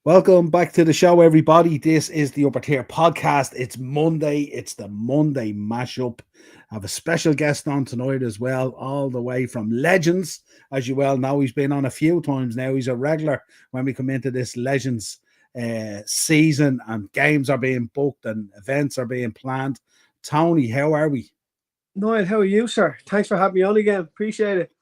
Welcome back to the show, everybody. This is the Upper Tier Podcast. It's Monday. It's the Monday mashup. I have a special guest on tonight as well, all the way from Legends. As you well know, he's been on a few times now. He's a regular when we come into this Legends season and games are being booked and events are being planned. Tony, how are we? Niall, how are you, sir? Thanks for having me on again. Appreciate it.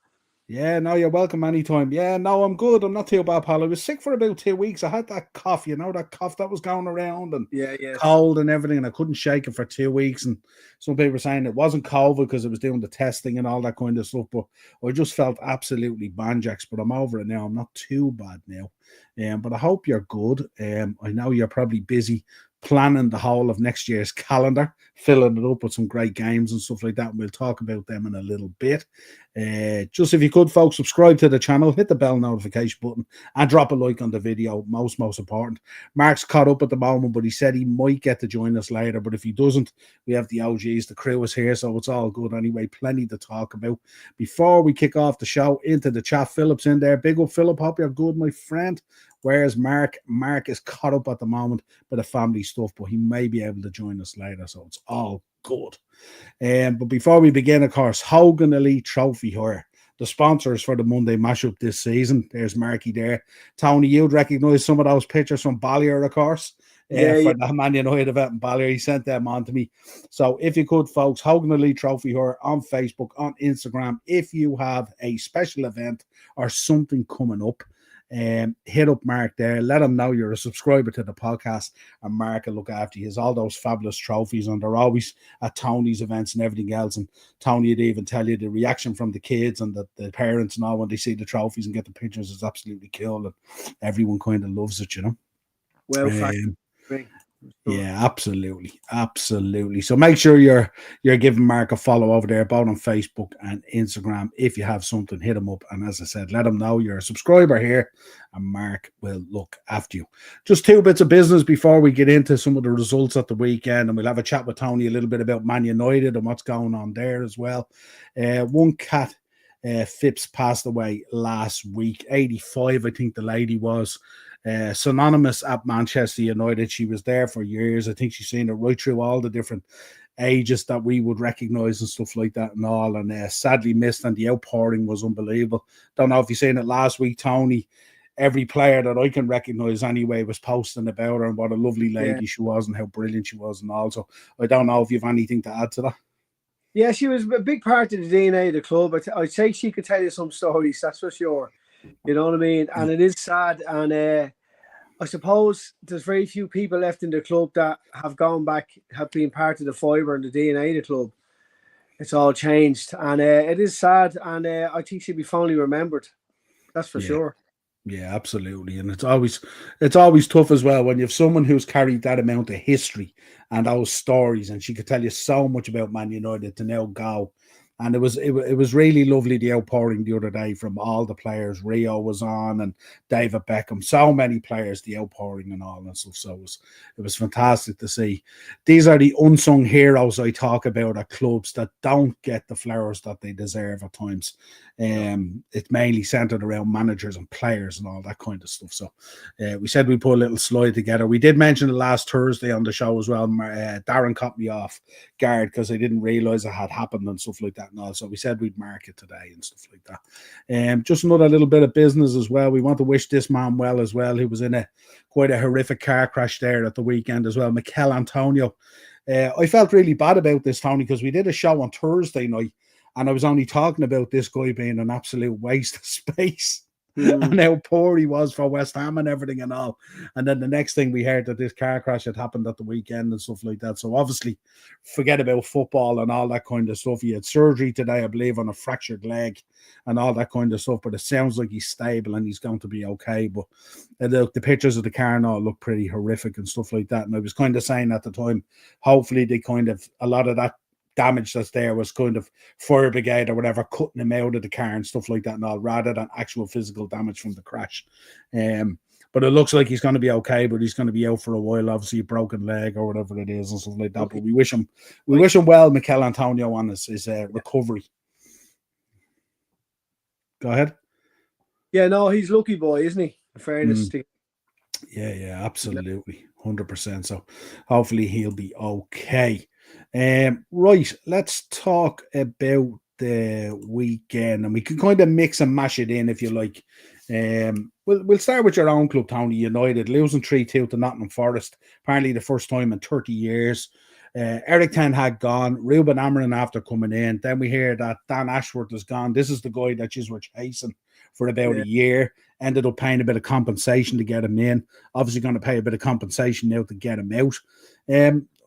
Yeah, no, you're welcome anytime. Yeah, no, I'm good. I'm not too bad, pal. I was sick for about 2 weeks. I had that cough, that cough that was going around and Yes. cold and everything, and I couldn't shake it for 2 weeks. And some people were saying it wasn't COVID because it was doing the testing and all that kind of stuff. But I just felt absolutely banjax. But I'm over it now. I'm not too bad now. But I hope you're good. I know you're probably busy planning the whole of next year's calendar, filling it up with some great games and stuff like that. And we'll talk about them in a little bit. Just if you could, folks, subscribe to the channel, hit the bell notification button, and drop a like on the video. Most important. Mark's caught up at the moment, but he said he might get to join us later. But if he doesn't, we have the OGs, the crew is here, so it's all good anyway. Plenty to talk about. Before we kick off the show, into the chat, Philip's in there. Big up, Philip. Hope you're good, my friend. Whereas Mark is caught up at the moment with the family stuff, but he may be able to join us later, so it's all good. But before we begin, of course, Hogan Elite Trophy Hire, the sponsors for the Monday mashup this season. There's Marky there. Tony, you'd recognise some of those pictures from Ballier, of course. For the Man United event in Ballier. He sent them on to me. So if you could, folks, Hogan Elite Trophy Hire on Facebook, on Instagram. If you have a special event or something coming up, hit up Mark there, let him know you're a subscriber to the podcast, and Mark will look after you. He has all those fabulous trophies, and they're always at Tony's events and everything else. And Tony would even tell you the reaction from the kids and the parents and all when they see the trophies and get the pictures is absolutely cool, and everyone kind of loves it, Well, yeah, absolutely. So make sure you're giving Mark a follow over there, both on Facebook and Instagram. If you have something, hit him up, and as I said, let him know you're a subscriber here, and Mark will look after you. Just two bits of business before we get into some of the results at the weekend, and we'll have a chat with Tony a little bit about Man United and what's going on there as well. One cat, Phipps, passed away last week. 85, I think the lady was. Synonymous at Manchester United. She was there for years. I think she's seen it right through all the different ages that we would recognize and stuff like that and all, and sadly missed, and the outpouring was unbelievable. Don't know if you've seen it last week, Tony. Every player that I can recognize anyway was posting about her and what a lovely lady she was and how brilliant she was, and also I don't know if you have anything to add to that. Yeah, she was a big part of the DNA of the club. I'd say she could tell you some stories, that's for sure. You know what I mean? And it is sad. And I suppose there's very few people left in the club that have gone back, have been part of the fibre and the DNA of the club. It's all changed. And it is sad. And I think she'll be fondly remembered. That's for sure. Yeah, absolutely. And it's always tough as well when you have someone who's carried that amount of history and those stories, and she could tell you so much about Man United to now go. And it was really lovely, the outpouring the other day from all the players. Rio was on and David Beckham, so many players, the outpouring and all that stuff. So it was fantastic to see. These are the unsung heroes I talk about at clubs that don't get the flowers that they deserve at times. It's mainly centered around managers and players and all that kind of stuff. So we said we put a little slide together. We did mention it last Thursday on the show as well. Darren cut me off guard because I didn't realize it had happened and stuff like that. And also we said we'd mark it today and stuff like that. Just another little bit of business as well. We want to wish this man well as well. He was in quite a horrific car crash there at the weekend as well. Mikel Antonio. I felt really bad about this, Tony, because we did a show on Thursday night and I was only talking about this guy being an absolute waste of space. And how poor he was for West Ham and everything and all. And then the next thing we heard that this car crash had happened at the weekend and stuff like that. So obviously forget about football and all that kind of stuff. He had surgery today, I believe, on a fractured leg and all that kind of stuff. But it sounds like he's stable and he's going to be okay. But the pictures of the car and all look pretty horrific and stuff like that. And I was kind of saying at the time, hopefully they a lot of that damage that's there was kind of fire brigade or whatever cutting him out of the car and stuff like that and all, rather than actual physical damage from the crash. But it looks like he's going to be okay, but he's going to be out for a while, obviously a broken leg or whatever it is and stuff like that. But we wish him well, Mikel Antonio, on his recovery. Go ahead. Yeah, no, he's lucky boy, isn't he? In fairness to Yeah, absolutely. 100%. So hopefully he'll be okay. Right, let's talk about the weekend, and we can kind of mix and mash it in if you like. We'll start with your own club, Tony United, losing 3-2 to Nottingham Forest, apparently the first time in 30 years. Eric Ten Hag gone, Ruben Amorim after coming in. Then we hear that Dan Ashworth is gone. This is the guy that you were chasing for about a year. Ended up paying a bit of compensation to get him in. Obviously going to pay a bit of compensation now to get him out.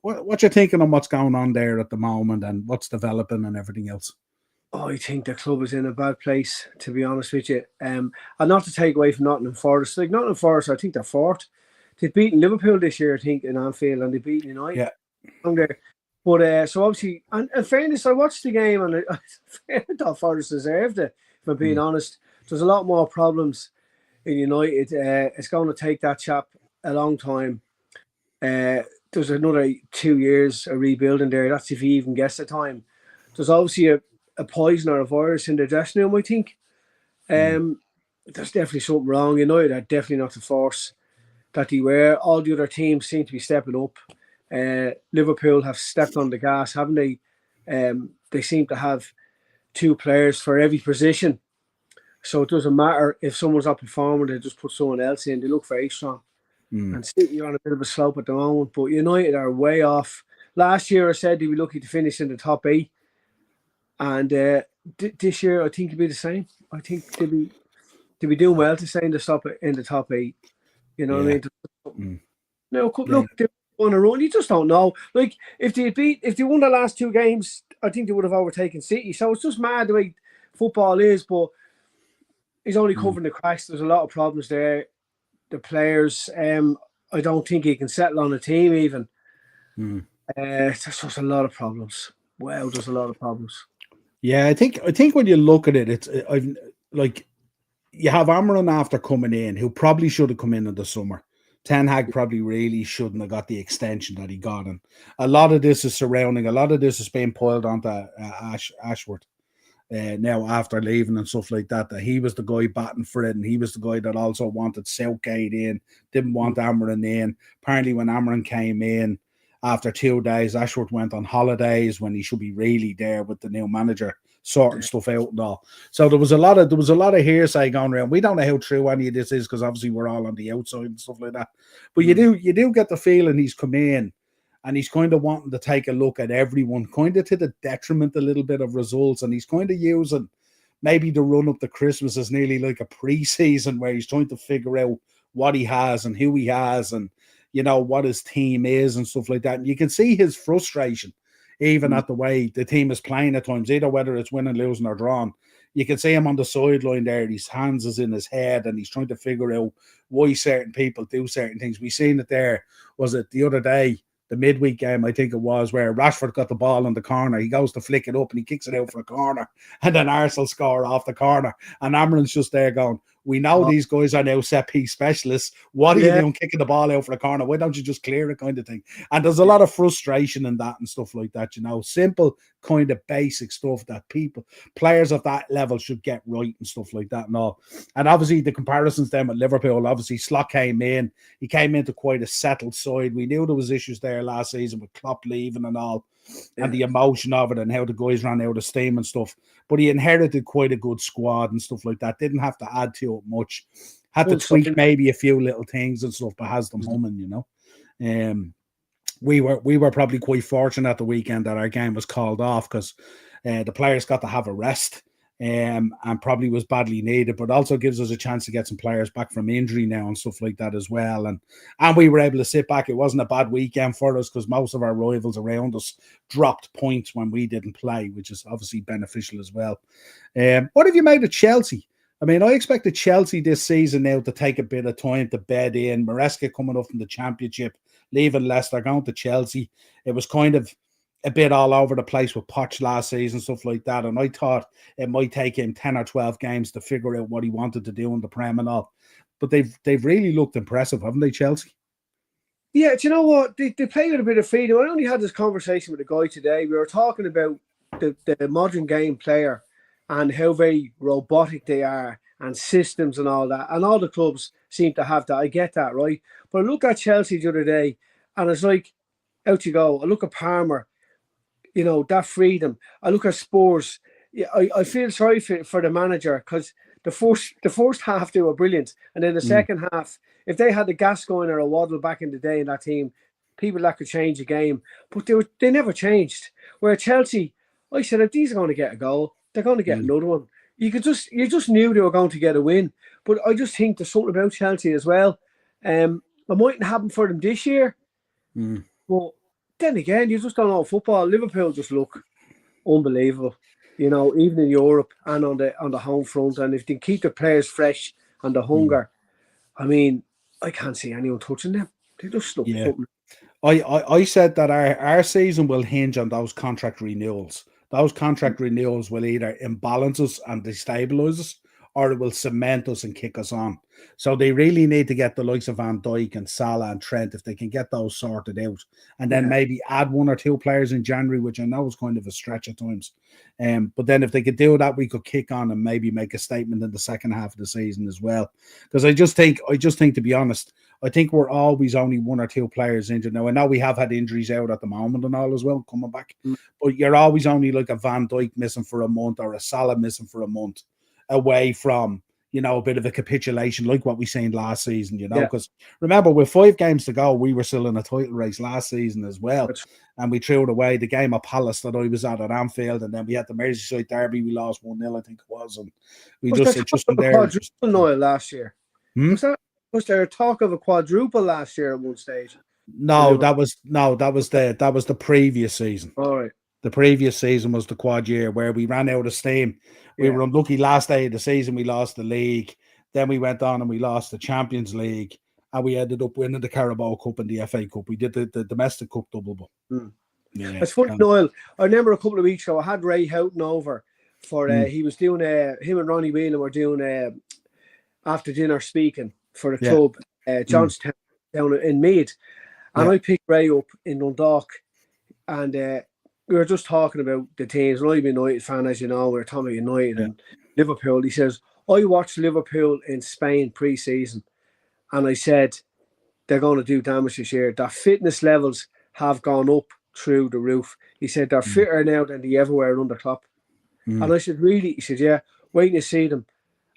What you thinking on what's going on there at the moment and what's developing and everything else? Oh, I think the club is in a bad place, to be honest with you. And not to take away from Nottingham Forest. Like Nottingham Forest, I think they're fourth. They've beaten Liverpool this year, I think, in Anfield, and they've beaten United. Yeah. But so obviously, and in fairness, I watched the game and I thought Forest deserved it, if I'm being honest. There's a lot more problems in United. It's going to take that chap a long time. There's another 2 years of rebuilding there. That's if he even gets the time. There's obviously a poison or a virus in the dressing room, I think. There's definitely something wrong. United are definitely not the force that they were. All the other teams seem to be stepping up. Liverpool have stepped on the gas, haven't they? They seem to have 2 players for every position. So it doesn't matter if someone's not performing, they just put someone else in. They look very strong. And City are on a bit of a slope at the moment, but United are way off. Last year I said they'd be lucky to finish in the top 8. And this year I think it'll be the same. I think they'll be doing well to stay in the top 8. You know what I mean? No, look, they're on a run. You just don't know. Like if they won the last 2 games, I think they would have overtaken City. So it's just mad the way football is, but he's only covering the cracks. There's a lot of problems there. The players, I don't think he can settle on a team even. There's just a lot of problems. Wow, there's a lot of problems. Yeah, I think when you look at it, I've like you have Amorim after coming in, who probably should have come in the summer. Ten Hag probably really shouldn't have got the extension that he got, and a lot of this is being piled onto Ashworth. Now after leaving and stuff like that he was the guy batting for it, and he was the guy that also wanted Southgate in, didn't want Amorim in. Apparently when Amorim came in, after 2 days, Ashworth went on holidays when he should be really there with the new manager, sorting stuff out and all. So there was a lot of hearsay going around. We don't know how true any of this is because obviously we're all on the outside and stuff like that. But you do get the feeling he's come in and he's kind of wanting to take a look at everyone, kind of to the detriment a little bit of results, and he's kind of using maybe the run up to Christmas as nearly like a pre-season where he's trying to figure out what he has and who he has and what his team is and stuff like that. And you can see his frustration even at the way the team is playing at times, either whether it's winning, losing or drawn. You can see him on the sideline there, his hands is in his head and he's trying to figure out why certain people do certain things. We seen it there, was it the other day, the midweek game, I think it was, where Rashford got the ball in the corner. He goes to flick it up and he kicks it out for a corner, and then Arsenal score off the corner. And Amorim's just there going, we know these guys are now set piece specialists. What are you doing kicking the ball out for a corner? Why don't you just clear it, kind of thing? And there's a lot of frustration in that and stuff like that, simple kind of basic stuff that players of that level should get right and stuff like that and all. And obviously the comparisons then with Liverpool, obviously Slot came in. He came into quite a settled side. We knew there was issues there last season with Klopp leaving and all, and the emotion of it and how the guys ran out of steam and stuff. But he inherited quite a good squad and stuff like that. Didn't have to add to it much. Had to tweak maybe a few little things and stuff, but has them humming, We were probably quite fortunate at the weekend that our game was called off because the players got to have a rest and probably was badly needed, but also gives us a chance to get some players back from injury now and stuff like that as well. And we were able to sit back. It wasn't a bad weekend for us because most of our rivals around us dropped points when we didn't play, which is obviously beneficial as well. What have you made of Chelsea? I mean, I expected Chelsea this season now to take a bit of time to bed in. Maresca coming up from the Championship, leaving Leicester, going to Chelsea. It was kind of a bit all over the place with Poch last season, stuff like that. And I thought it might take him 10 or 12 games to figure out what he wanted to do in the Prem and all. But they've really looked impressive, haven't they, Chelsea? Yeah, do you know what? They play with a bit of freedom. I only had this conversation with a guy today. We were talking about the modern game player and how very robotic they are and systems and all that. And all the clubs seem to have that. I get that, right? But I look at Chelsea the other day, and it's like, out you go. I look at Palmer, that freedom. I look at Spurs. Yeah, I feel sorry for the manager, because the first half they were brilliant, and then the second half, if they had a Gascoigne or a Waddle back in the day in that team, people that could change the game, but they never changed. Where Chelsea, I said, if these are going to get a goal, they're going to get another one. You just knew they were going to get a win. But I just think there's something about Chelsea as well. It mightn't happen for them this year, but then again, you just don't know football. Liverpool just look unbelievable, even in Europe and on the home front. And if they keep the players fresh and the hunger, I mean, I can't see anyone touching them. They just look something. I said that our season will hinge on those contract renewals. Those contract renewals will either imbalance us and destabilize us, or it will cement us and kick us on. So they really need to get the likes of Van Dijk and Salah and Trent, if they can get those sorted out, and then maybe add 1 or 2 players in January, which I know is kind of a stretch at times. But then if they could do that, we could kick on and maybe make a statement in the second half of the season as well. Because I just think, to be honest, I think we're always only 1 or 2 players injured. Now, I know we have had injuries out at the moment and all as well, coming back, but you're always only like a Van Dijk missing for a month or a Salah missing for a month away from, a bit of a capitulation like what we seen last season, because remember, with 5 games to go, we were still in a title race last season as well. And we threw it away. The game of Palace that I was at Anfield, and then we had the Merseyside derby, we lost 1-0, I think it was. And we just from there. Quadruple Niall last year. Was there a talk of a quadruple last year at one stage? No, that was the previous season. All right. The previous season was the quad year where we ran out of steam. We were unlucky last day of the season. We lost the league. Then we went on and we lost the Champions League. And we ended up winning the Carabao Cup and the FA Cup. We did the domestic cup double. It's funny, Niall. I remember a couple of weeks ago, I had Ray Houghton over for, he was doing, him and Ronnie Whelan were doing after dinner speaking for the club, Johnstown, down in Meath. And I picked Ray up in Dundalk. And we were just talking about the teams. And I'm a United fan, as you know. We were talking about United and Liverpool. He says, I watched Liverpool in Spain pre-season, and I said, they're going to do damage this year. Their fitness levels have gone up through the roof. He said, they're fitter now than they ever were under Klopp. And I said, really? He said, yeah, waiting to see them.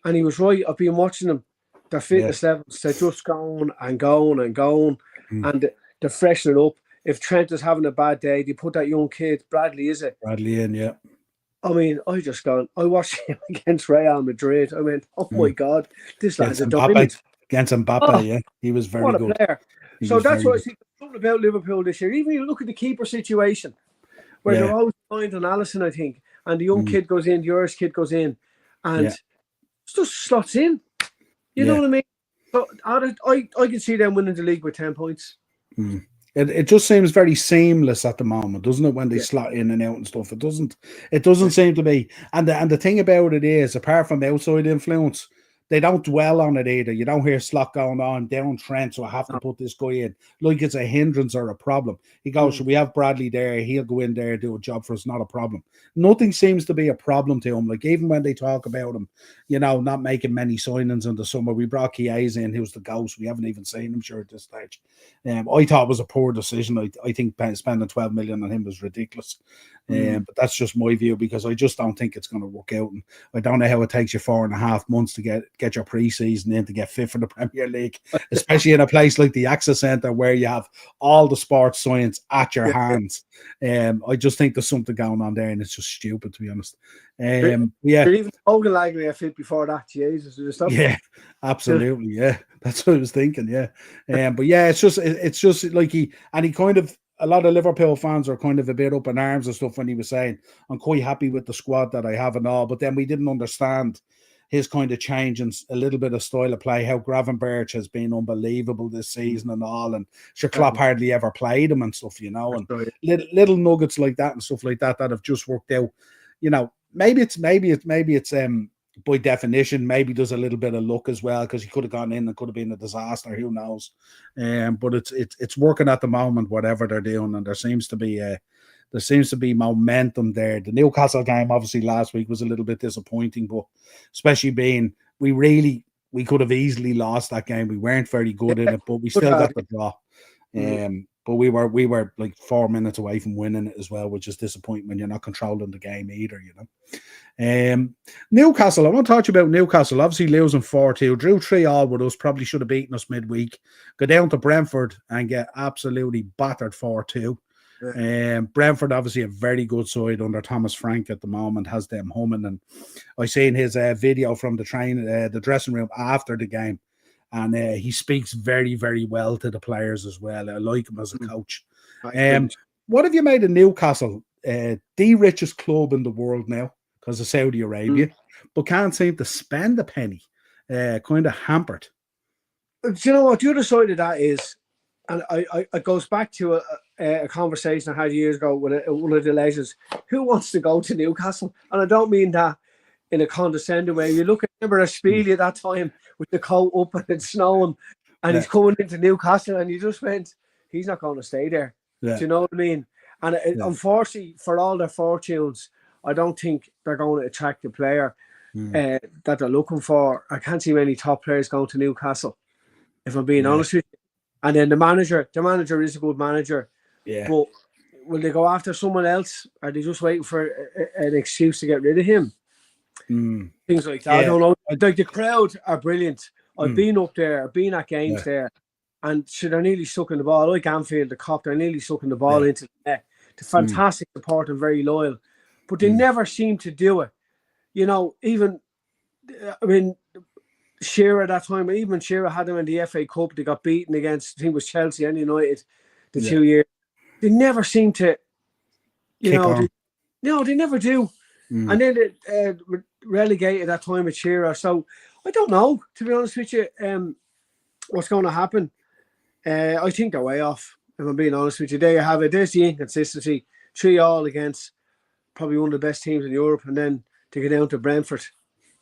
And he was right. I've been watching them. Their fitness levels, they're just going and going and going. And they're freshening up. If Trent is having a bad day, they put that young kid, Bradley, is it? Bradley in, yeah. I mean, I watched him against Real Madrid. I mean, oh my God, this lad's a diamond. Against Mbappe, yeah. He was very good. What a player. So that's what I think something about Liverpool this year. Even you look at the keeper situation, where they're always behind on Alisson, I think, and the young kid goes in, the Irish kid goes in, and it just slots in. You know what I mean? So I can see them winning the league with 10 points. It just seems very seamless at the moment, doesn't it? When they slot in and out and stuff, it doesn't seem to be. And the thing about it is, apart from outside influence, they don't dwell on it either. You don't hear slot going on down Trent, so I have to put this guy in like it's a hindrance or a problem. He goes, should we have Bradley there? He'll go in there, do a job for us, not a problem. Nothing seems to be a problem to him. Like, even when they talk about him, not making many signings in the summer. We brought Chiesa in, who's the ghost. We haven't even seen him at this stage. I thought it was a poor decision. I think spending 12 million on him was ridiculous. But that's just my view, because I just don't think it's going to work out. And I don't know how it takes you 4.5 months to get your pre-season in to get fit for the Premier League, especially in a place like the AXA Centre where you have all the sports science at your hands. I just think there's something going on there, and it's just stupid, to be honest. Even Hogan likely fit before that. Jesus, yeah, absolutely. Yeah, that's what I was thinking. Yeah, but yeah, it's just like he kind of. A lot of Liverpool fans are kind of a bit up in arms and stuff when he was saying, I'm quite happy with the squad that I have and all, but then we didn't understand his kind of change and a little bit of style of play, how Gravenberch has been unbelievable this season and all, and Klopp hardly ever played him and stuff, and little nuggets like that and stuff like that have just worked out. Maybe it's by definition, maybe there's a little bit of luck as well, because he could have gone in and could have been a disaster. Who knows? But it's working at the moment, whatever they're doing, and there seems to be momentum there. The Newcastle game, obviously, last week was a little bit disappointing, but especially being we could have easily lost that game. We weren't very good in it, but we still got the draw. But we were like 4 minutes away from winning it as well, which is disappointing when you're not controlling the game either, you know. Newcastle, I want to talk to you about Newcastle. Obviously losing 4-2, drew 3-3 with us, probably should have beaten us midweek. Go down to Brentford and get absolutely battered 4-2. Brentford, obviously a very good side under Thomas Frank at the moment, has them humming. And I seen his video from the dressing room after the game. And he speaks very, very well to the players as well. I like him as a coach. What have you made of Newcastle? The richest club in the world now because of Saudi Arabia, but can't seem to spend a penny. Kind of hampered. Do you know what? The other side of that is, and it goes back to a conversation I had years ago with one of the legends. Who wants to go to Newcastle? And I don't mean that in a condescending way. You look at Spieley at that time with the coat up and it's snowing, and he's coming into Newcastle, and you just went, he's not going to stay there. Do you know what I mean? And unfortunately, for all their fortunes, I don't think they're going to attract the player that they're looking for. I can't see many top players going to Newcastle, if I'm being honest with you. And then the manager is a good manager. Yeah. But will they go after someone else? Are they just waiting for an excuse to get rid of him? Things like that. I don't know. Like the crowd are brilliant. I've been up there, I've been at games there, and they're nearly sucking the ball. Like Anfield, the Cop, they're nearly sucking the ball into the net. They're fantastic support and very loyal, but they never seem to do it. You know, even Shearer at that time, even Shearer had them in the FA Cup. They got beaten against, I think it was Chelsea and United, the 2 years. They never seem to, they never do. And then it relegated that time with Shearer. So I don't know, to be honest with you, what's going to happen. I think they're way off, if I'm being honest with you. There you have it. There's the inconsistency. 3-3 against probably one of the best teams in Europe, and then to get down to Brentford.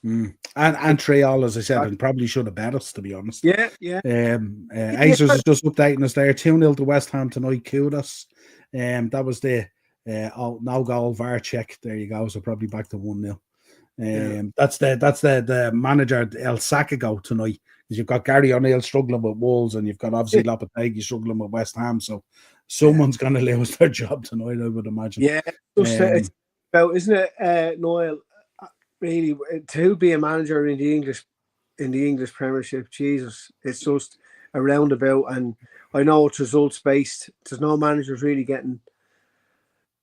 And 3-3, as I said, and probably should have bet us, to be honest. Yeah. Acers is just updating us there. 2-0 to West Ham tonight. Kudos. That was the no goal VAR check. There you go. So probably back to 1-0. That's the manager El Sakago tonight, because you've got Gary O'Neill struggling with Wolves, and you've got obviously Lopetegui struggling with West Ham. So someone's going to lose their job tonight, I would imagine. Yeah, it's about, isn't it, Niall? Really, to be a manager in the English Premiership, Jesus, it's just a roundabout. And I know it's results based. There's no managers really getting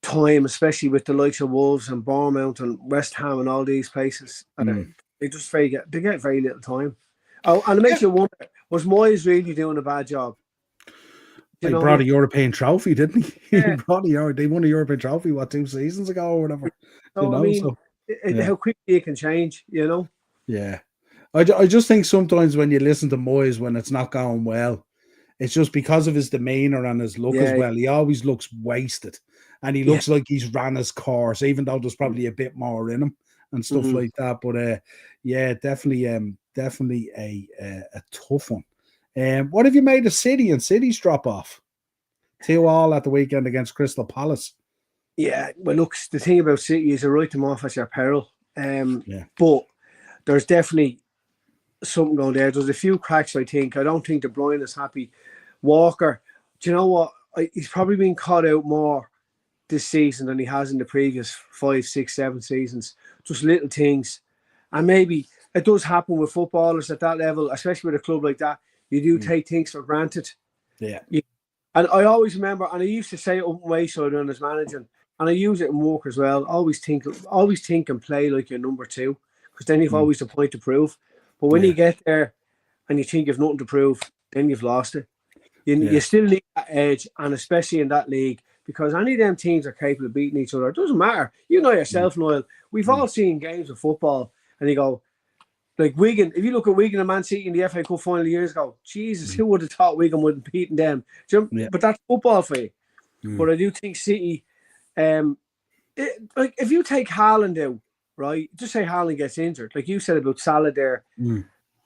time, especially with the likes of Wolves and Bournemouth and West Ham and all these places. And they just they get very little time. Oh, and it makes you wonder, was Moyes really doing a bad job? He brought a European trophy, didn't he? They won a European trophy, 2 seasons ago or whatever. So, how quickly it can change, Yeah. I just think sometimes when you listen to Moyes when it's not going well, it's just because of his demeanour and his look as well. He always looks wasted. And he looks like he's ran his course, even though there's probably a bit more in him and stuff like that. But definitely a tough one. What have you made of City and City's drop off? 2-2 at the weekend against Crystal Palace. Yeah, well, look, the thing about City is you write them off at your peril. But there's definitely something going there. There's a few cracks, I think. I don't think De Bruyne is happy. Walker, do you know what? He's probably been caught out more this season than he has in the previous 5, 6, 7 seasons. Just little things. And maybe it does happen with footballers at that level, especially with a club like that. You do take things for granted. Yeah. And I always remember, and I used to say it up Wayside when I was managing, and I use it in work as well. Always think and play like you're number 2, because then you've always a point to prove. But when you get there and you think you've nothing to prove, then you've lost it. You still need that edge, and especially in that league, because any of them teams are capable of beating each other. It doesn't matter. You know yourself, Niall. We've all seen games of football, and you go, like Wigan, if you look at Wigan and Man City in the FA Cup final years ago, Jesus, who would have thought Wigan would have beaten them? But that's football for you. But I do think City, like if you take Haaland out, right? Just say Haaland gets injured, like you said about Salah there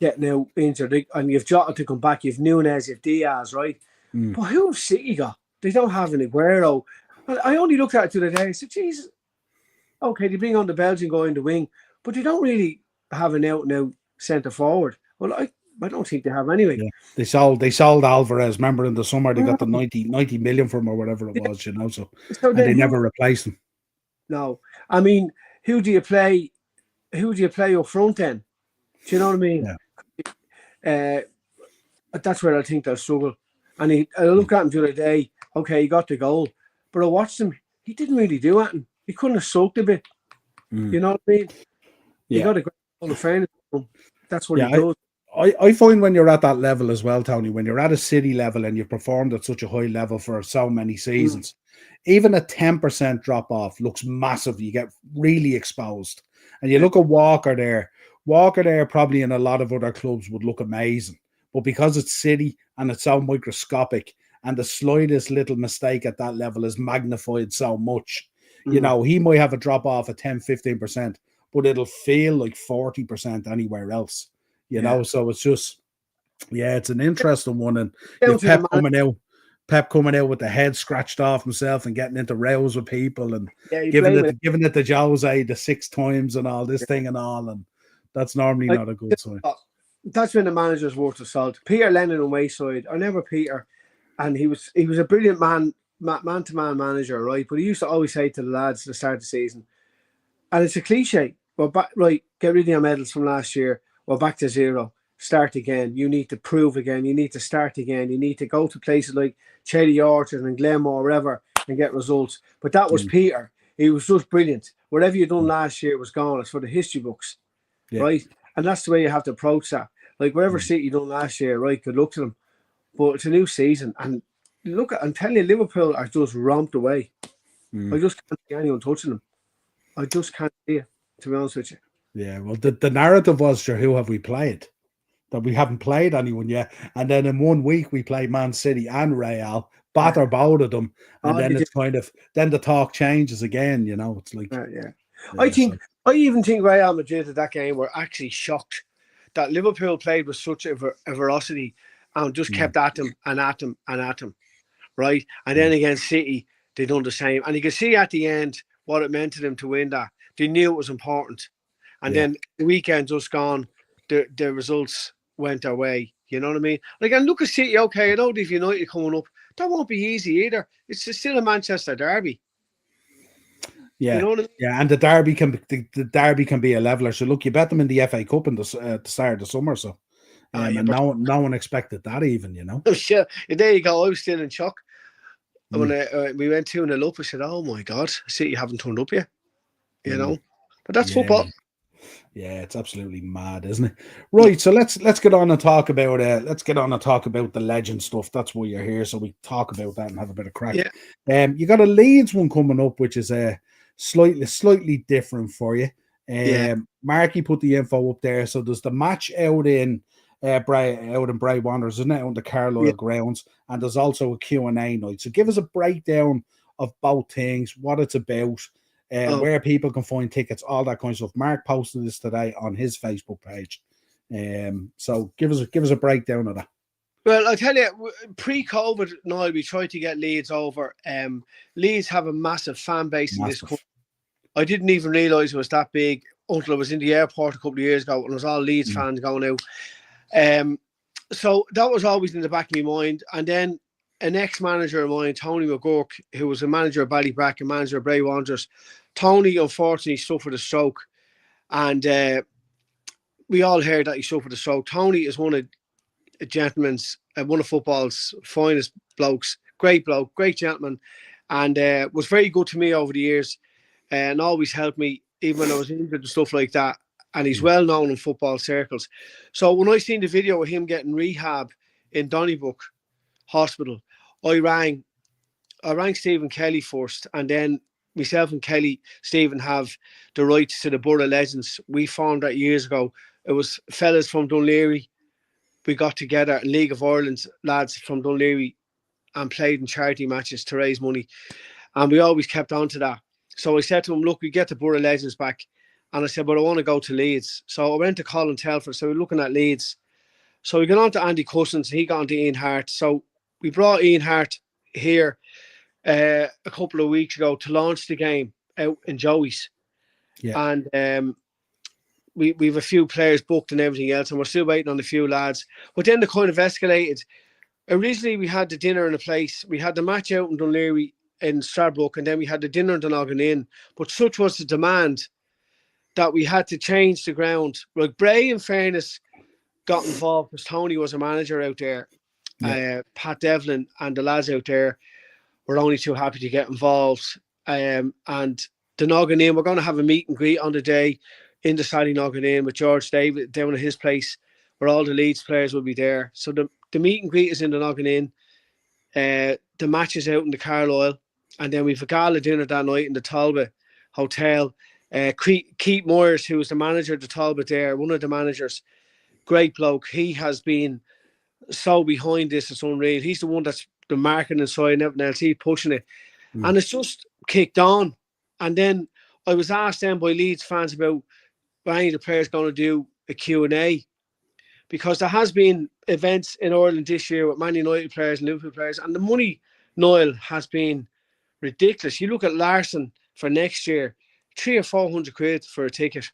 getting out injured, and you've Jota to come back, you've Nunes, you've Diaz, right? But who have City got? They don't have an Aguero. I only looked at it the other day and said, Jesus, okay, they bring on the Belgian guy in the wing, but they don't really have an out-and-out centre forward. Well, I don't think they have anyway. Yeah. They sold Alvarez. Remember in the summer they got the 90 million from or whatever it was, so So and they never replaced him. No, I mean, who do you play? Who do you play up front then? Do you know what I mean? Yeah. That's where I think they'll struggle. And I look at him the other day. Okay, he got the goal, but I watched him. He didn't really do anything. He couldn't have soaked a bit. You know what I mean? He got a great goal of fairness. That's what he does. I find when you're at that level as well, Tony, when you're at a City level and you've performed at such a high level for so many seasons, even a 10% drop off looks massive. You get really exposed. And you look at Walker there. Walker there probably in a lot of other clubs would look amazing. But because it's City and it's so microscopic and the slightest little mistake at that level is magnified so much, you know, he might have a drop off of 10, 15%, but it'll feel like 40% anywhere else. You know, so it's just, it's an interesting one. And Pep coming out with the head scratched off himself and getting into rows with people and giving it to Jose the 6 times and all this thing and all. And that's normally not a good sign. That's when the manager's worth of salt. Peter Lennon on Wayside. I remember Peter, and he was a brilliant man-to-man manager, right? But he used to always say to the lads at the start of the season, and it's a cliche, we're back, right, get rid of your medals from last year. We're back to zero. Start again. You need to prove again. You need to start again. You need to go to places like Cherry Orchard and Glenmore, wherever, and get results. But that was Peter. He was just brilliant. Whatever you done last year was gone. It's for the history books, right? And that's the way you have to approach that. Like whatever City you done last year, right? Good luck to them. But it's a new season, and I'm telling you, Liverpool are just romped away. I just can't see anyone touching them. I just can't see it, to be honest with you. Yeah, well, the narrative was, sure, who have we played? That we haven't played anyone yet. And then in 1 week, we play Man City and Real, batter both of them. And then it's then the talk changes again, It's like... I even think Real Madrid at that game were actually shocked that Liverpool played with such a ferocity and just kept at them and at them and at them, right? And then against City, they done the same. And you can see at the end what it meant to them to win that. They knew it was important. And then the weekend just gone, the results went their way. You know what I mean? Like, and look at City, okay, I know if United coming up, that won't be easy either. It's still a Manchester derby. Yeah, you know what I mean? Yeah, and the derby can be a leveler. So look, you bet them in the FA Cup in the start of the summer, so and no one expected that even, Oh, sure. There you go. I was still in shock when we went 2-0 up. I said, "Oh my God, City haven't turned up yet," you know. But that's football. Yeah, it's absolutely mad, isn't it? Right, so let's get on and talk about the legend stuff. That's why you're here, so we talk about that and have a bit of crack. Yeah. You got a Leeds one coming up, which is slightly different for you. Marky put the info up there. So there's the match out in Bray Wanderers, isn't it, on the Carlisle grounds, and there's also a Q&A night. So give us a breakdown of both things, what it's about. Where people can find tickets, all that kind of stuff. Mark posted this today on his Facebook page. So give us a breakdown of that. Well, I tell you, pre-COVID, Niall, we tried to get Leeds over. Leeds have a massive fan base in this country. I didn't even realise it was that big until I was in the airport a couple of years ago and it was all Leeds fans going out. So that was always in the back of my mind. And then an ex-manager of mine, Tony McGurk, who was a manager of Ballybrack and manager of Bray Wanderers. Tony, unfortunately, suffered a stroke. And we all heard that he suffered a stroke. Tony is one of football's finest blokes. Great bloke, great gentleman. And was very good to me over the years and always helped me, even when I was injured and stuff like that. And he's well known in football circles. So when I seen the video of him getting rehab in Donnybrook Hospital, I rang Stephen Kelly first, and then myself and Stephen have the rights to the Borough Legends. We formed that years ago. It was fellas from Dunleary. We got together, League of Ireland's lads from Dunleary, and played in charity matches to raise money. And we always kept on to that. So I said to him, look, we get the Borough Legends back. And I said, but I want to go to Leeds. So I went to Colin Telford. So we're looking at Leeds. So we got on to Andy Cousins. He got on to Ian Hart. So we brought Ian Hart here a couple of weeks ago to launch the game out in Joey's. Yeah. And we've a few players booked and everything else, and we're still waiting on a few lads. But then the kind of escalated. Originally, we had the dinner in a place. We had the match out in Dunleary in Stradbrook, and then we had the dinner in Dunoggin Inn. But such was the demand that we had to change the ground. Like Bray, in fairness, got involved because Tony was a manager out there. Yeah. Pat Devlin and the lads out there were only too happy to get involved. And the Noggin Inn, we're going to have a meet and greet on the day in the Sally Noggin Inn with George David down at his place, where all the Leeds players will be there. So the meet and greet is in the Noggin Inn. The match is out in the Carlisle, and then we've a gala dinner that night in the Talbot Hotel. Keith Moyers, who was the manager of the Talbot there, one of the managers, great bloke. He has been so behind this, it's unreal. He's the one that's the marketing side and everything else. He's pushing it. And it's just kicked on. And then I was asked then by Leeds fans about when any of the players going to do a Q&A, because there has been events in Ireland this year with Man United players and Liverpool players, and the money, Niall, has been ridiculous. You look at Larson for next year, 300 or 400 quid for a ticket,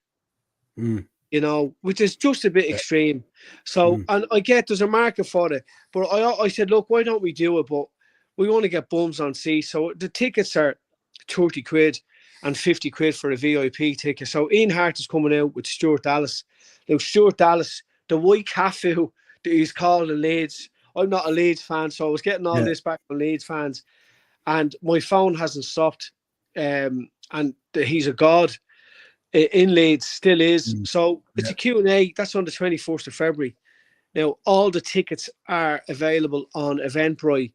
you know, which is just a bit extreme. So, and I get there's a market for it, but I said, look, why don't we do it? But we want to get bums on seats. So the tickets are 30 quid and 50 quid for a VIP ticket. So Ian Hart is coming out with Stuart Dallas. Now, Stuart Dallas, the white cafu that he's called in Leeds. I'm not a Leeds fan, so I was getting all this back from Leeds fans. And my phone hasn't stopped. And he's a god in Leeds, still is. So it's a Q&A. That's on the 21st of February. Now, all the tickets are available on Eventbrite.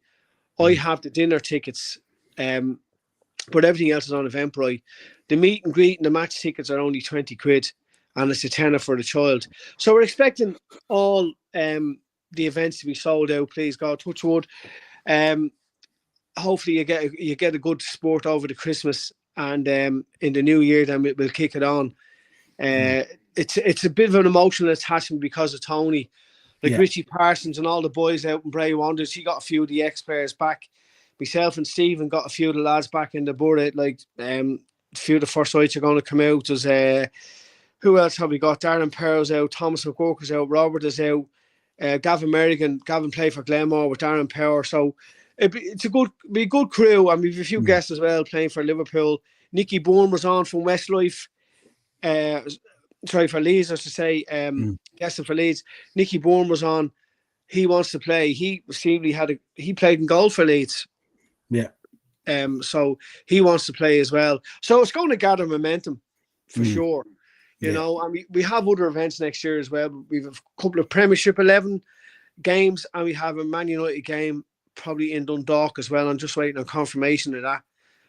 I have the dinner tickets, but everything else is on Eventbrite. The meet and greet and the match tickets are only 20 quid, and it's a tenner for the child. So we're expecting all the events to be sold out, please God, touch wood. Hopefully you get a good sport over the Christmas, and in the new year then we'll kick it on. It's a bit of an emotional attachment because of Tony. Like Richie Parsons and all the boys out in Bray Wanderers, he got a few of the ex-players back. Myself and Stephen got a few of the lads back in the board. Like a few of the first sites are going to come out. There's who else have we got? Darren Perrow's out, Thomas McGurk out, Robert is out, Gavin Merrigan. Gavin played for Glenmore with Darren Power. So it's a good crew, and we've a few guests as well playing for Liverpool. Nicky Bourne was on from Westlife. For Leeds, I should say, guessing for Leeds. Nicky Bourne was on. He wants to play. He played in goal for Leeds. Yeah. So he wants to play as well. So it's going to gather momentum for sure. You know, and we have other events next year as well. We have a couple of Premiership 11 games, and we have a Man United game probably in Dundalk as well. I'm just waiting on confirmation of that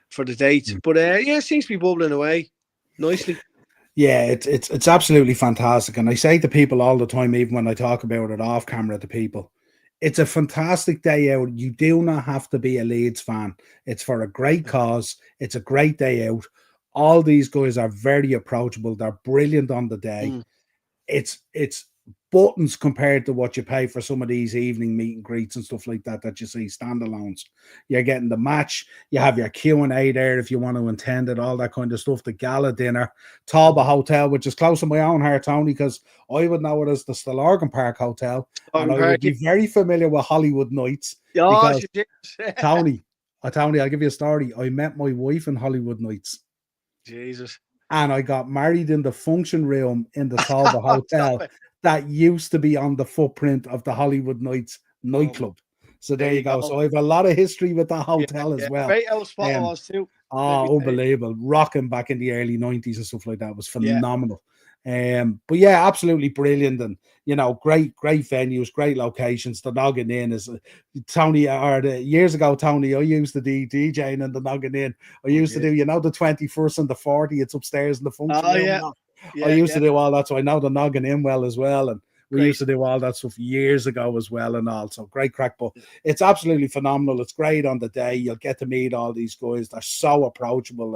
for the date. But it seems to be bubbling away nicely. Yeah, it's absolutely fantastic. And I say to people all the time, even when I talk about it off camera to people, it's a fantastic day out. You do not have to be a Leeds fan. It's for a great cause. It's a great day out. All these guys are very approachable. They're brilliant on the day. It's buttons compared to what you pay for some of these evening meet and greets and stuff like that you see standalones. You're getting the match. You have your Q&A there if you want to attend it, all that kind of stuff. The gala dinner, Talbot Hotel, which is close to my own heart, Tony, because I would know it as the Stillorgan Park Hotel, and I would be very familiar with Hollywood Nights. Because, Tony, I'll give you a story. I met my wife in Hollywood Nights. Jesus. And I got married in the function room in the Talbot Hotel that used to be on the footprint of the Hollywood Nights nightclub. So there you go. So I have a lot of history with that hotel as well. Great old spot it was too. Oh, unbelievable. Rocking back in the early 90s and stuff like that. It was phenomenal. But yeah, absolutely brilliant. And, you know, great venues, great locations. The Noggin Inn is Tony, years ago, Tony, I used to do DJing in the Noggin Inn. I used to do, you know, the 21st and the 40, it's upstairs in the function room. I used to do all that. So I know the Noggin Inn well as well. And we used to do all that stuff years ago as well and all. So great crack. But it's absolutely phenomenal. It's great on the day. You'll get to meet all these guys. They're so approachable,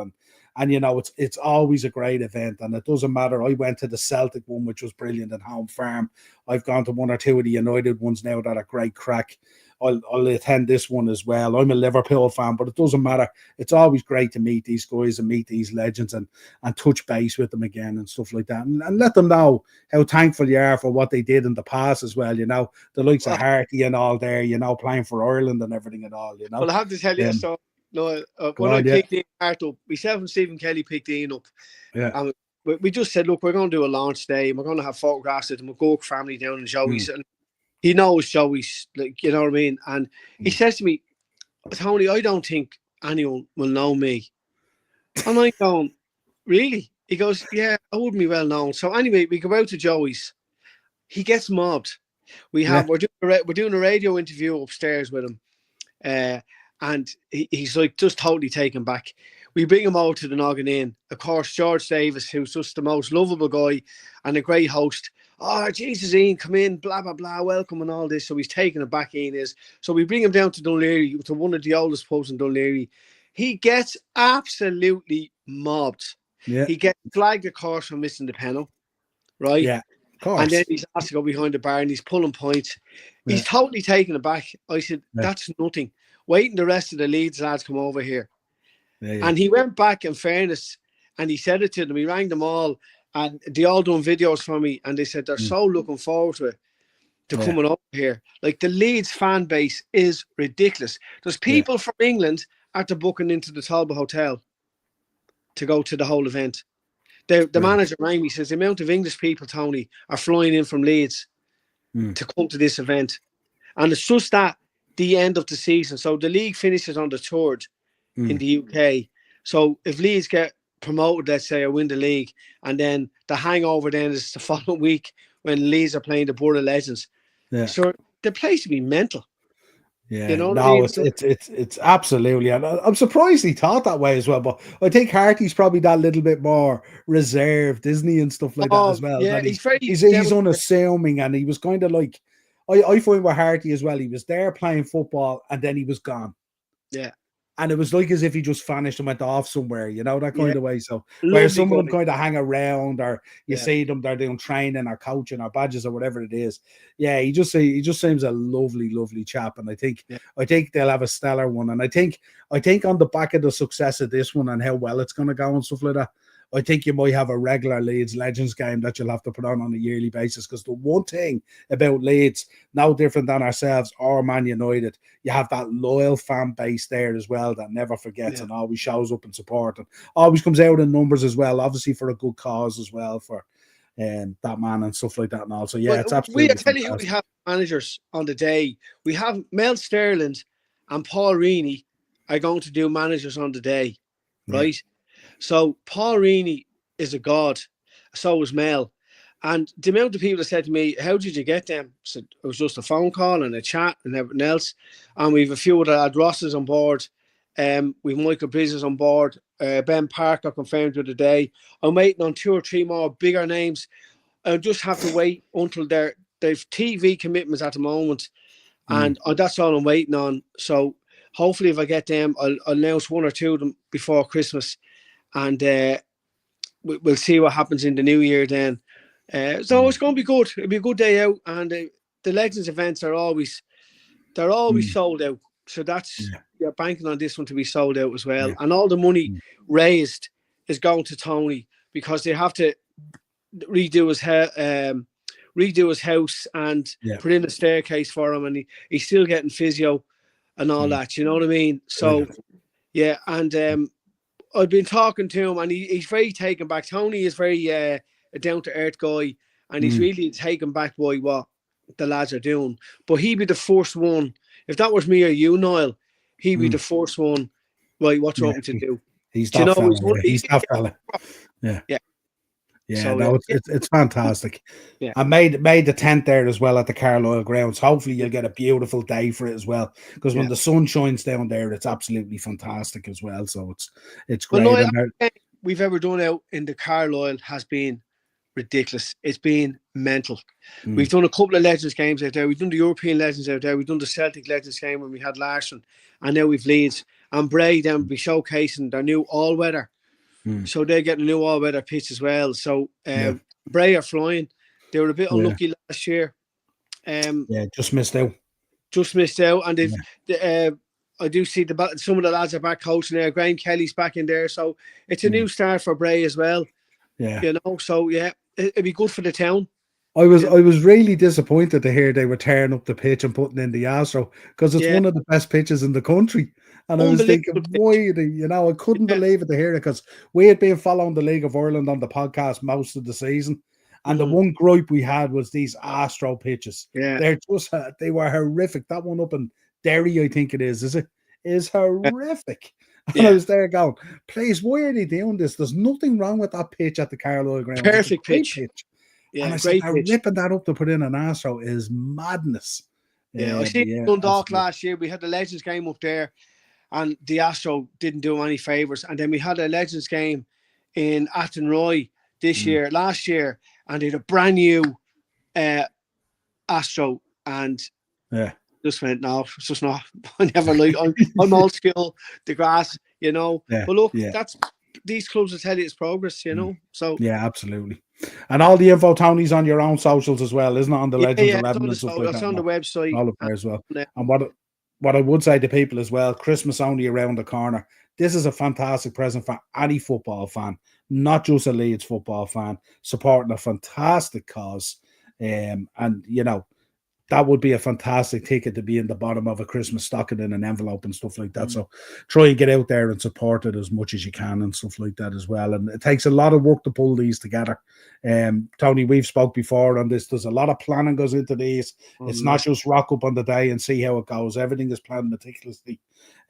and you know, it's always a great event, and it doesn't matter. I went to the Celtic one, which was brilliant at Home Farm. I've gone to one or two of the United ones now that are great crack. I'll attend this one as well. I'm a Liverpool fan, but it doesn't matter. It's always great to meet these guys and meet these legends and touch base with them again and stuff like that, and let them know how thankful you are for what they did in the past as well. The likes of Harty and all there, playing for Ireland and everything and all. Well, I have to tell you a story. No, when I picked Ian Hart up, myself and Stephen Kelly picked Ian up. Yeah. And we just said, look, we're going to do a launch day. And we're going to have photographs of the McGurk family down in Joey's. And he knows Joey's, like, you know what I mean? And he says to me, Tony, I don't think anyone will know me. And I'm going, really? He goes, yeah, I wouldn't be well known. So anyway, we go out to Joey's. He gets mobbed. We're doing a radio interview upstairs with him. And he's like just totally taken back. We bring him over to the Noggin Inn. Of course, George Davis, who's just the most lovable guy and a great host. Oh, Jesus, Ian, come in, blah, blah, blah, welcome and all this. So he's taken it back, Ian is. So we bring him down to Dunleary, to one of the oldest pubs in Dunleary. He gets absolutely mobbed. Yeah. He gets flagged, of course, for missing the penalty, right? Yeah, of course. And then he's asked to go behind the bar and he's pulling points. He's totally taken it back. I said, that's nothing. Waiting the rest of the Leeds lads come over here. And he went back, in fairness, and he said it to them. He rang them all, and they all done videos for me, and they said they're so looking forward to it, coming up here. Like, the Leeds fan base is ridiculous. There's people from England after booking into the Talbot Hotel to go to the whole event. The manager rang me, says the amount of English people, Tony, are flying in from Leeds to come to this event. And it's just that the end of the season. So the league finishes on the 3rd in the UK. So if Leeds get promoted, let's say, or win the league, and then the hangover then is the following week when Leeds are playing the Board of Legends. Yeah. So the place would be mental. Yeah, it's absolutely, and I'm surprised he thought that way as well. But I think Harty's probably that little bit more reserved, isn't he, and stuff like that as well. Yeah, he's unassuming, and he was kind of like, I find with Harty as well. He was there playing football, and then he was gone. Yeah. And it was like as if he just vanished and went off somewhere, that kind of way. So where some of them kind of hang around, or you see them, they're doing training or coaching or badges or whatever it is. Yeah, he just seems a lovely, lovely chap. And I think they'll have a stellar one. And I think on the back of the success of this one and how well it's going to go and stuff like that, I think you might have a regular Leeds Legends game that you'll have to put on a yearly basis. Because the one thing about Leeds, no different than ourselves or Man United, you have that loyal fan base there as well that never forgets and always shows up and support, and always comes out in numbers as well, obviously for a good cause as well, for that man and stuff like that. And also, it's absolutely. I tell you who we have managers on the day. We have Mel Sterling and Paul Reaney are going to do managers on the day, right? So Paul Reaney is a god, so is Mel. And the amount of people that said to me, how did you get them? I said, it was just a phone call and a chat and everything else. And we've a few of the lad Rosses on board. We've Michael Bridges on board. Ben Parker confirmed with the day. I'm waiting on 2 or 3 more bigger names. I just have to wait until they've TV commitments at the moment. And that's all I'm waiting on. So hopefully if I get them, I'll announce 1 or 2 of them before Christmas. And we'll see what happens in the new year then. So it's going to be good. It'll be a good day out. And the Legends events are always sold out. So that's you're banking on this one to be sold out as well. And all the money raised is going to Tony, because they have to redo his house and put in a staircase for him, and he's still getting physio and all that. You know what I mean? So and I've been talking to him, and he's very taken back. Tony is very a down-to-earth guy, and he's really taken back by what the lads are doing. But he'd be the first one. If that was me or you, Niall, he'd be the first one. Right, what do you want me to do? He's that fella. He's that fella. Yeah, so, it's fantastic. I made the tent there as well at the Carlisle grounds. Hopefully you'll get a beautiful day for it as well, because when the sun shines down there, it's absolutely fantastic as well. So it's great. Well, no, we've ever done out in the Carlisle has been ridiculous. It's been mental. We've done a couple of Legends games out there. We've done the European Legends out there. We've done the Celtic Legends game when we had Larson, and now we've Leeds. And Bray then will be showcasing their new all-weather. So they're getting a new all-weather pitch as well. So Bray are flying. They were a bit unlucky last year. Just missed out. just missed out, and Yeah. I do see some of the lads are back coaching there. Graham Kelly's back in there, so it's a new start for Bray as well. Yeah. You know, so yeah, it'd be good for the town. I was really disappointed to hear they were tearing up the pitch and putting in the Astro, because it's one of the best pitches in the country. And I was thinking, why? I couldn't believe it to hear it, because we had been following the League of Ireland on the podcast most of the season. And the one gripe we had was these Astro pitches. Yeah. They were horrific. That one up in Derry, I think it is it? Is horrific. And I was there going, please, why are they doing this? There's nothing wrong with that pitch at the Carlisle ground. Perfect pitch. Yeah, and I said, ripping that up to put in an Astro is madness. Yeah, I seen Dundalk last year. We had the Legends game up there, and the Astro didn't do any favours. And then we had a Legends game in Athenry last year, and they had a brand new Astro, and just went, no, it's just not. I never like. I'm old school. The grass, But look, that's these clubs will tell you it's progress, So yeah, absolutely. And all the info, Tony's on your own socials as well, isn't it? On the Legends 11 and stuff like that. It's on the website. All up there as well. And what I would say to people as well, Christmas only around the corner. This is a fantastic present for any football fan, not just a Leeds football fan, supporting a fantastic cause. And that would be a fantastic ticket to be in the bottom of a Christmas stocking in an envelope and stuff like that. So try and get out there and support it as much as you can and stuff like that as well. And it takes a lot of work to pull these together. Tony, we've spoke before on this. There's a lot of planning goes into these. It's not just rock up on the day and see how it goes. Everything is planned meticulously.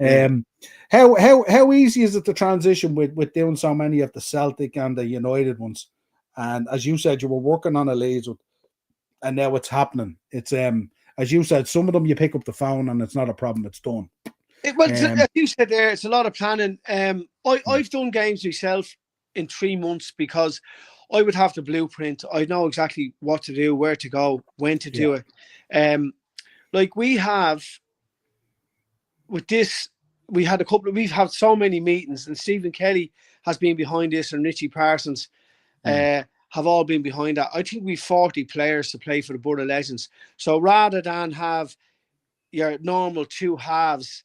How easy is it to transition with doing so many of the Celtic and the United ones? And as you said, you were working on a Leeds with, and now it's happening. It's as you said, some of them you pick up the phone and it's not a problem, it's done. As you said there, it's a lot of planning. I've done games myself in 3 months because I would have the blueprint. I know exactly what to do, where to go, when to do it. Like we have with this, we've had so many meetings, and Stephen Kelly has been behind this, and Richie Parsons. Have all been behind that. I think we've 40 players to play for the Borough Legends. So rather than have your normal 2 halves,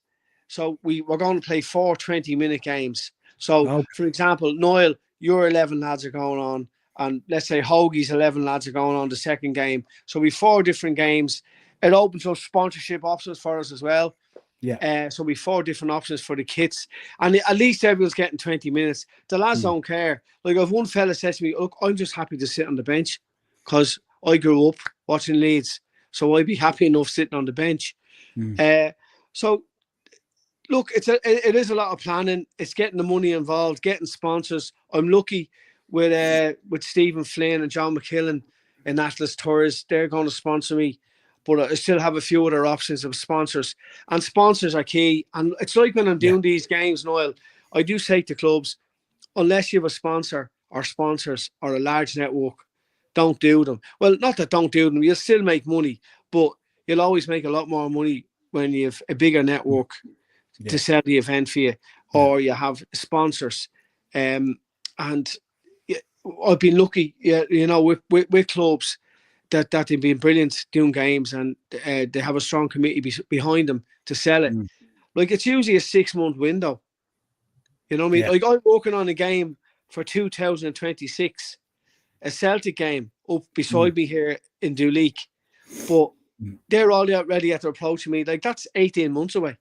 so we're going to play 4 20-minute games. So, for example, Niall, your 11 lads are going on, and let's say Hoagie's 11 lads are going on the second game. So we 4 different games. It opens up sponsorship options for us as well. Yeah. So we 4 different options for the kits, and at least everyone's getting 20 minutes. The lads don't care. Like if one fella says to me, "Look, I'm just happy to sit on the bench because I grew up watching Leeds, so I'd be happy enough sitting on the bench." So look, it is a lot of planning. It's getting the money involved, getting sponsors. I'm lucky with Stephen Flynn and John McKillen in Atlas Tours. They're going to sponsor me. But I still have a few other options of sponsors. And sponsors are key. And it's like when I'm doing these games, Niall, I do say to clubs, unless you have a sponsor or sponsors or a large network, don't do them. Well, not that don't do them. You'll still make money, but you'll always make a lot more money when you have a bigger network to sell the event for you, or you have sponsors. And I've been lucky, with clubs, that they've been brilliant doing games, and they have a strong committee behind them to sell it. Like it's usually a 6-month window. You know what I mean? Like I'm working on a game for 2026, a Celtic game up beside me here in Duleek, but they're all ready after approaching me. Like that's 18 months away.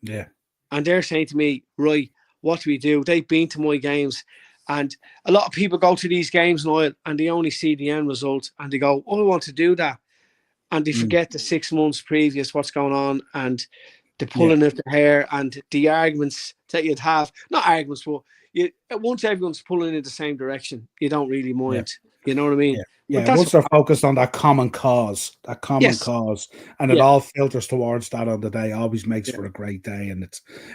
Yeah. And they're saying to me, right, what do we do? They've been to my games. And a lot of people go to these games, Niall, and they only see the end result, and they go, "Oh, I want to do that," and they forget the 6 months previous what's going on, and the pulling of the hair, and the arguments that you'd have. Not arguments, but once everyone's pulling in the same direction, you don't really mind. You know what I mean? Yeah, once they're focused on that common cause, and it all filters towards that on the day, always makes for a great day. And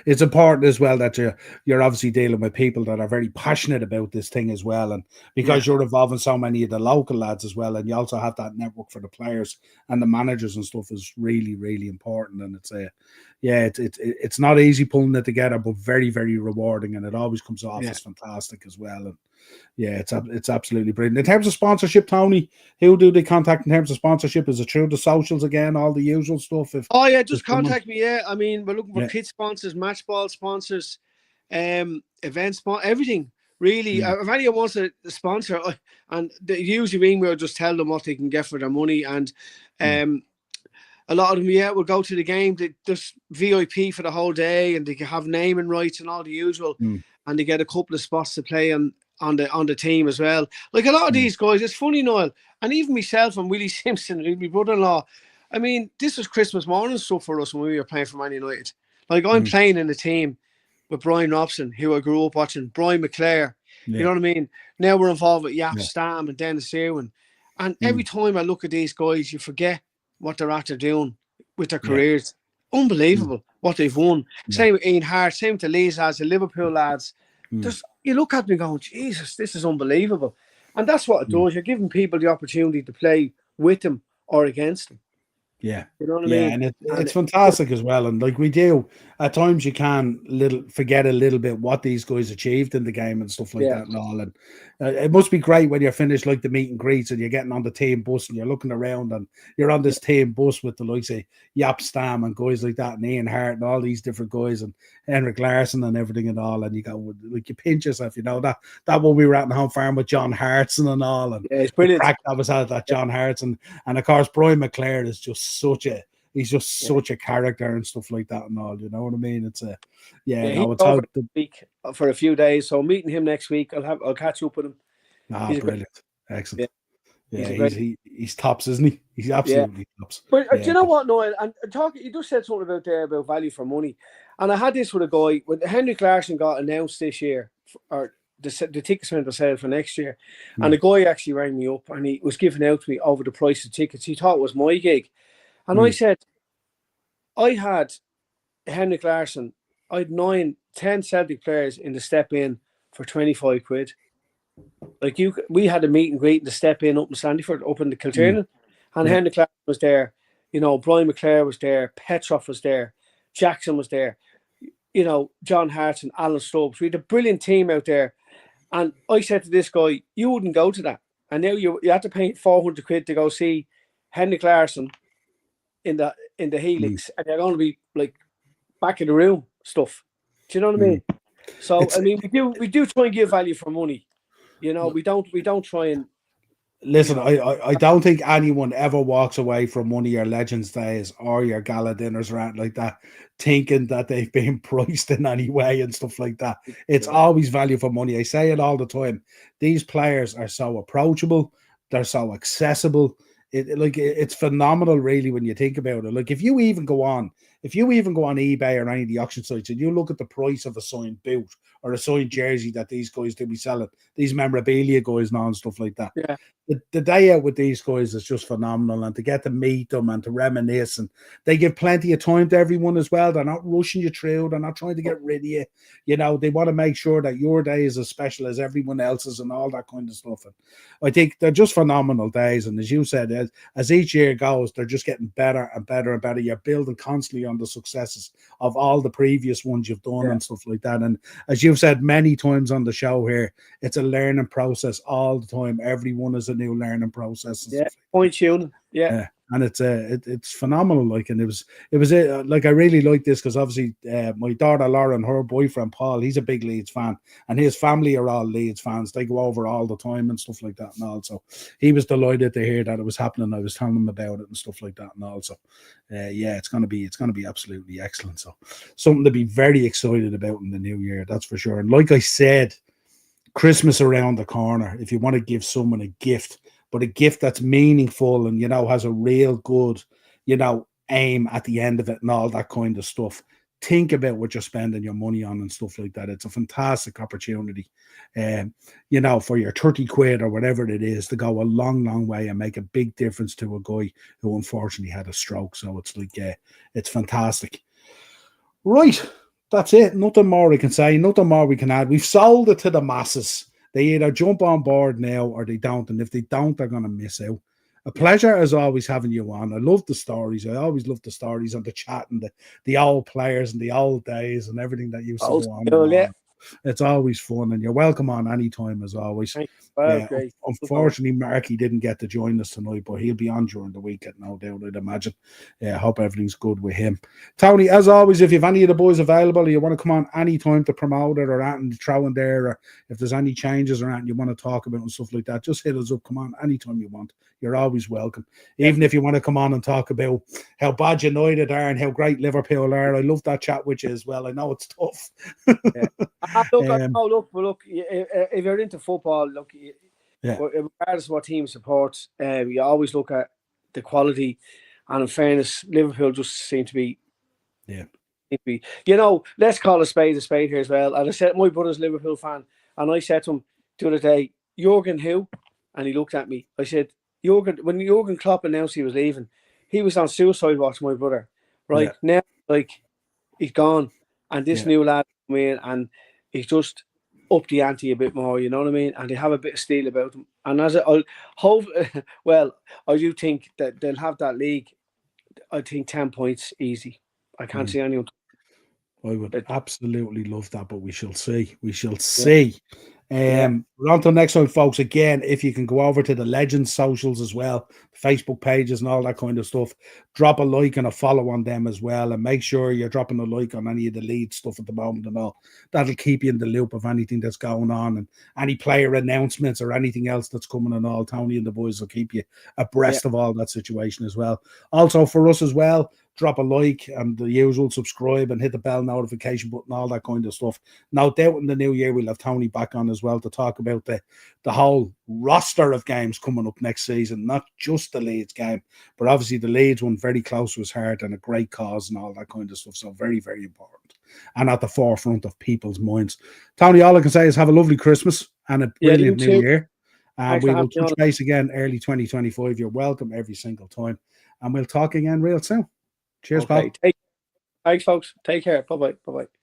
it's important as well that you're obviously dealing with people that are very passionate about this thing as well. And because you're involving so many of the local lads as well, and you also have that network for the players and the managers and stuff, is really, really important. And it's not easy pulling it together, but very, very rewarding. And it always comes off as fantastic as well. And yeah, it's absolutely brilliant. In terms of sponsorship, Tony, who do they contact in terms of sponsorship? Is it through the socials again, all the usual stuff? Oh yeah, just contact me. Yeah, I mean, we're looking for Yeah. kit sponsors, match ball sponsors, event sponsor, everything really. If anyone wants a sponsor, and they usually ring me or just tell them what they can get for their money, and a lot of them, will go to the game. They just VIP for the whole day, and they can have naming rights and all the usual, and they get a couple of spots to play on the team as well. Like a lot of these guys, it's funny, Niall, and even myself and Willie Simpson, my brother-in-law. I mean, this was Christmas morning stuff for us when we were playing for Man United. Like I'm playing in the team with Brian Robson, who I grew up watching, Brian McClare. You know what I mean? Now we're involved with Yap Stam and Dennis Irwin. And every time I look at these guys, you forget what they're after doing with their careers. Unbelievable what they've won. Same with Ian Hart, same with the Leeds lads, the Liverpool lads. Just you look at me going, Jesus, this is unbelievable. And that's what it does. You're giving people the opportunity to play with them or against them. Yeah, you know what I mean? And it's fantastic as well. And like we do, at times you can forget a little bit what these guys achieved in the game and stuff like that and all. And it must be great when you're finished like the meet and greets and you're getting on the team bus and you're looking around and you're on this team bus with the likes of Yap Stam and guys like that and Ian Hart and all these different guys and Henrik Larsson and everything and all. And you go like you pinch yourself, that when we were at the home farm with John Hartson and all. And it's brilliant. The crack that was at that John Hartson and of course Brian McClare is just such a character and stuff like that and all, you know what I mean? It's it's out the week for a few days, so meeting him next week, I'll catch up with him. He's brilliant. Excellent. He's tops, isn't he? He's absolutely tops. But do you know what, Noel? And you just said something about value for money, and I had this with a guy when Henrik Larsson got announced this year, or the tickets went on sale for next year, and the guy actually rang me up and he was giving out to me over the price of tickets. He thought it was my gig. And I said, I had Henrik Larsson, I had 10 Celtic players in the step in for 25 quid. Like we had a meet and greet in the step in up in Sandyford, up in the Kilternan. And Henrik Larsson was there, Brian McClare was there, Petrov was there, Jackson was there, John Hart and Alan Stubbs. We had a brilliant team out there. And I said to this guy, you wouldn't go to that. And now you have to pay 400 quid to go see Henrik Larsson in the Helix, and they're going to be like back in the room stuff. Do you know what I mean? So I mean, we do try and give value for money. We don't try and listen. I don't think anyone ever walks away from one of your Legends days or your gala dinners or anything like that thinking that they've been priced in any way and stuff like that. It's always value for money. I say it all the time. These players are so approachable. They're so accessible. It's phenomenal, really, when you think about it. Like if you even go on eBay or any of the auction sites and you look at the price of a signed boot or a signed jersey that these guys do be selling, these memorabilia guys now and stuff like that. Yeah. The day out with these guys is just phenomenal, and to get to meet them and to reminisce, and they give plenty of time to everyone as well. They're not rushing you through. They're not trying to get rid of you. They want to make sure that your day is as special as everyone else's and all that kind of stuff. And I think they're just phenomenal days. And as you said, as each year goes, they're just getting better and better and better. You're building constantly on the successes of all the previous ones you've done and stuff like that. And as you've said many times on the show here, it's a learning process all the time. Everyone is a new learning process. Point tuning. And it's phenomenal. Like, and it was like I really like this because obviously my daughter Laura and her boyfriend Paul, he's a big Leeds fan, and his family are all Leeds fans. They go over all the time and stuff like that. And also, he was delighted to hear that it was happening. I was telling him about it and stuff like that. And also, it's gonna be absolutely excellent. So something to be very excited about in the new year, that's for sure. And like I said, Christmas around the corner. If you want to give someone a gift, but a gift that's meaningful and, has a real good, aim at the end of it and all that kind of stuff. Think about what you're spending your money on and stuff like that. It's a fantastic opportunity, for your 30 quid or whatever it is to go a long, long way and make a big difference to a guy who unfortunately had a stroke. So it's like, it's fantastic. Right. That's it. Nothing more I can say. Nothing more we can add. We've sold it to the masses. They either jump on board now or they don't. And if they don't, they're going to miss out. A pleasure as always having you on. I love the stories. I always love the stories and the chat and the old players and the old days and everything that used to go on. it's always fun, and you're welcome on anytime as always. Well, great. Unfortunately, Marky didn't get to join us tonight, but he'll be on during the weekend, no doubt, I'd imagine. Yeah, I hope everything's good with him. Tony, as always, if you have any of the boys available, or you want to come on anytime to promote it or anything to throw in there, or if there's any changes or anything you want to talk about and stuff like that, just hit us up. Come on anytime you want. You're always welcome. Even if you want to come on and talk about how bad United are and how great Liverpool are, I love that chat with you as well. I know it's tough. Look, if you're into football, regardless of what team supports, you always look at the quality, and in fairness, Liverpool just seem to be, let's call a spade here as well. And I said, my brother's a Liverpool fan, and I said to him the other day, Jurgen who? And he looked at me. I said, when Jurgen Klopp announced he was leaving, he was on suicide watch, my brother. Right now, he's gone, and this new lad come in, and he's just up the ante a bit more, you know what I mean? And they have a bit of steel about them. And I do think that they'll have that league. I think 10 points easy. I can't see anyone. I would absolutely love that, but we shall see. We shall see. We're on to the next one, folks. Again, if you can go over to the Legends socials as well, Facebook pages and all that kind of stuff, drop a like and a follow on them as well, and make sure you're dropping a like on any of the lead stuff at the moment and all. That'll keep you in the loop of anything that's going on, and any player announcements or anything else that's coming and all. Tony and the boys will keep you abreast of all that situation as well. Also for us as well, drop a like and the usual, subscribe and hit the bell notification button, all that kind of stuff. No doubt in the new year we'll have Tony back on as well to talk about the whole roster of games coming up next season, not just the Leeds game, but obviously the Leeds one very close to his heart and a great cause and all that kind of stuff. So very, very important and at the forefront of people's minds. Tony, all I can say is have a lovely Christmas and a brilliant new year. And we will touch base again early 2025. You're welcome every single time. And we'll talk again real soon. Cheers, pal. Thanks, folks. Take care. Bye-bye. Bye-bye.